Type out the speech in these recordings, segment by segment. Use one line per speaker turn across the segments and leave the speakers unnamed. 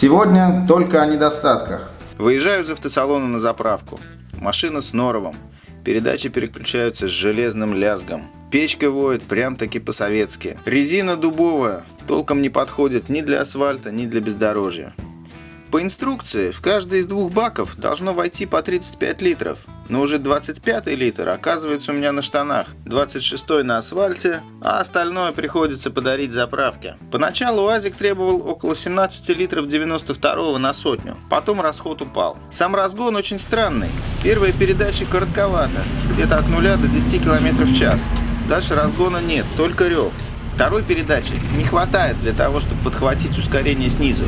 Сегодня только о недостатках.
Выезжаю из автосалона на заправку. Машина с норовом. Передачи переключаются с железным лязгом. Печка воет прям-таки по-советски. Резина дубовая, толком не подходит ни для асфальта, ни для бездорожья. По инструкции, в каждый из двух баков должно войти по 35 литров, но уже 25-й литр оказывается у меня на штанах, 26-й на асфальте, а остальное приходится подарить заправке. Поначалу УАЗик требовал около 17 литров 92-го на сотню, потом расход упал. Сам разгон очень странный. Первая передача коротковата, где-то от 0 до 10 км в час. Дальше разгона нет, только рев. Второй передачи не хватает для того, чтобы подхватить ускорение снизу.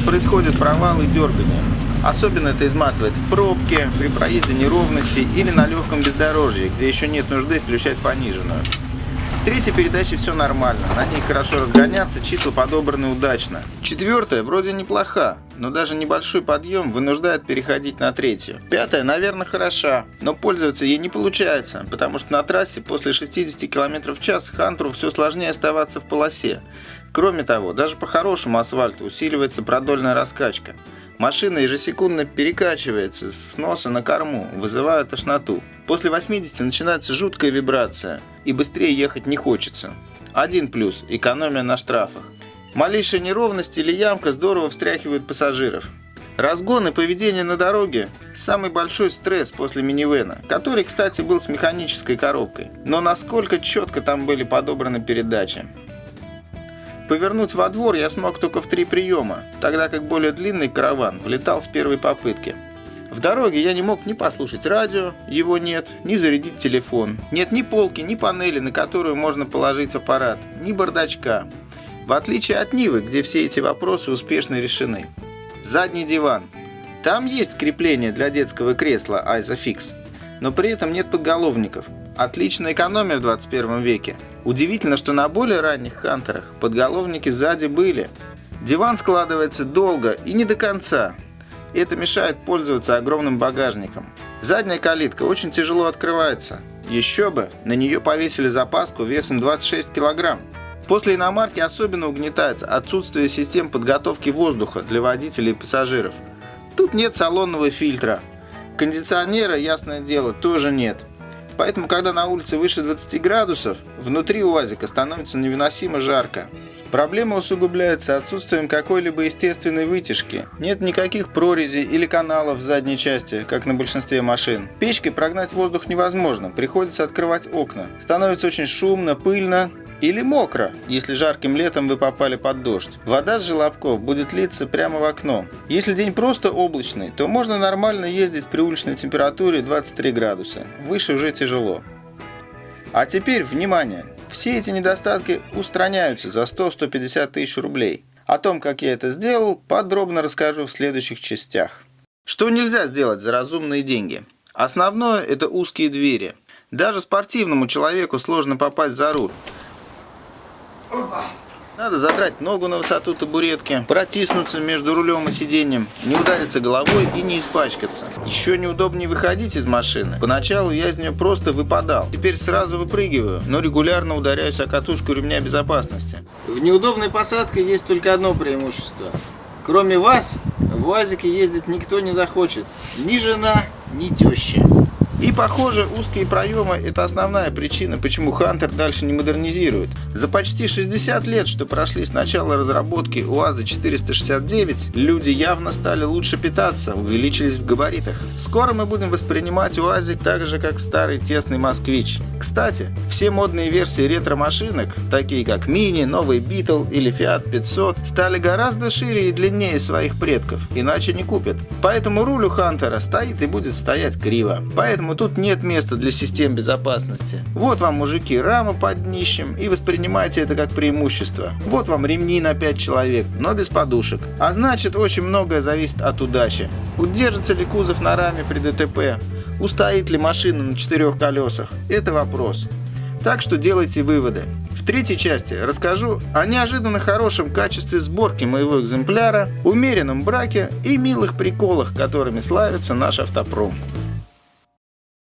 Происходят провалы и дергания. Особенно это изматывает в пробке, при проезде неровностей или на легком бездорожье, где еще нет нужды включать пониженную. С третьей передачей все нормально, на ней хорошо разгоняться, числа подобраны удачно. Четвертая вроде неплоха, но даже небольшой подъем вынуждает переходить на третью. Пятая, наверное, хороша, но пользоваться ей не получается, потому что на трассе после 60 км в час Хантеру все сложнее оставаться в полосе. Кроме того, даже по хорошему асфальту усиливается продольная раскачка. Машина ежесекундно перекачивается с носа на корму, вызывая тошноту. После 80 начинается жуткая вибрация, и быстрее ехать не хочется. Один плюс – экономия на штрафах. Малейшая неровность или ямка здорово встряхивают пассажиров. Разгон и поведение на дороге – самый большой стресс после минивэна, который, кстати, был с механической коробкой. Но насколько четко там были подобраны передачи. Повернуть во двор я смог только в 3 приема, тогда как более длинный караван влетал с первой попытки. В дороге я не мог ни послушать радио, его нет, ни зарядить телефон. Нет ни полки, ни панели, на которую можно положить аппарат, ни бардачка. В отличие от Нивы, где все эти вопросы успешно решены. Задний диван. Там есть крепление для детского кресла Isofix, но при этом нет подголовников. Отличная экономия в 21 веке. Удивительно, что на более ранних Хантерах подголовники сзади были. Диван складывается долго и не до конца. Это мешает пользоваться огромным багажником. Задняя калитка очень тяжело открывается. Еще бы, на нее повесили запаску весом 26 кг. После иномарки особенно угнетает отсутствие систем подготовки воздуха для водителей и пассажиров. Тут нет салонного фильтра. Кондиционера, ясное дело, тоже нет. Поэтому, когда на улице выше 20 градусов, внутри УАЗика становится невыносимо жарко. Проблема усугубляется отсутствием какой-либо естественной вытяжки. Нет никаких прорезей или каналов в задней части, как на большинстве машин. Печкой прогнать воздух невозможно, приходится открывать окна. Становится очень шумно, пыльно или мокро, если жарким летом вы попали под дождь. Вода с желобков будет литься прямо в окно. Если день просто облачный, то можно нормально ездить при уличной температуре 23 градуса. Выше уже тяжело. А теперь, внимание! Все эти недостатки устраняются за 100-150 тысяч рублей. О том, как я это сделал, подробно расскажу в следующих частях. Что нельзя сделать за разумные деньги? Основное – это узкие двери. Даже спортивному человеку сложно попасть за руль. Надо задрать ногу на высоту табуретки, протиснуться между рулем и сиденьем, не удариться головой и не испачкаться. Еще неудобнее выходить из машины. Поначалу я из нее просто выпадал. Теперь сразу выпрыгиваю, но регулярно ударяюсь о катушку ремня безопасности. В неудобной посадке есть только одно преимущество. Кроме вас, в УАЗике ездить никто не захочет. Ни жена, ни теща. И, похоже, узкие проемы – это основная причина, почему Хантер дальше не модернизирует. За почти 60 лет, что прошли с начала разработки УАЗа-469, люди явно стали лучше питаться, увеличились в габаритах. Скоро мы будем воспринимать УАЗик так же, как старый тесный Москвич. Кстати, все модные версии ретро-машинок, такие как Мини, новый Битл или Фиат 500, стали гораздо шире и длиннее своих предков, иначе не купят. Поэтому руль у Хантера стоит и будет стоять криво. Поэтому тут нет места для систем безопасности. Вот вам, мужики, рама под днищем, и воспринимайте это как преимущество. Вот вам ремни на 5 человек, но без подушек. А значит, очень многое зависит от удачи. Удержится ли кузов на раме при ДТП? Устоит ли машина на 4 колесах? Это вопрос. Так что делайте выводы. В третьей части расскажу о неожиданно хорошем качестве сборки моего экземпляра, умеренном браке и милых приколах, которыми славится наш автопром.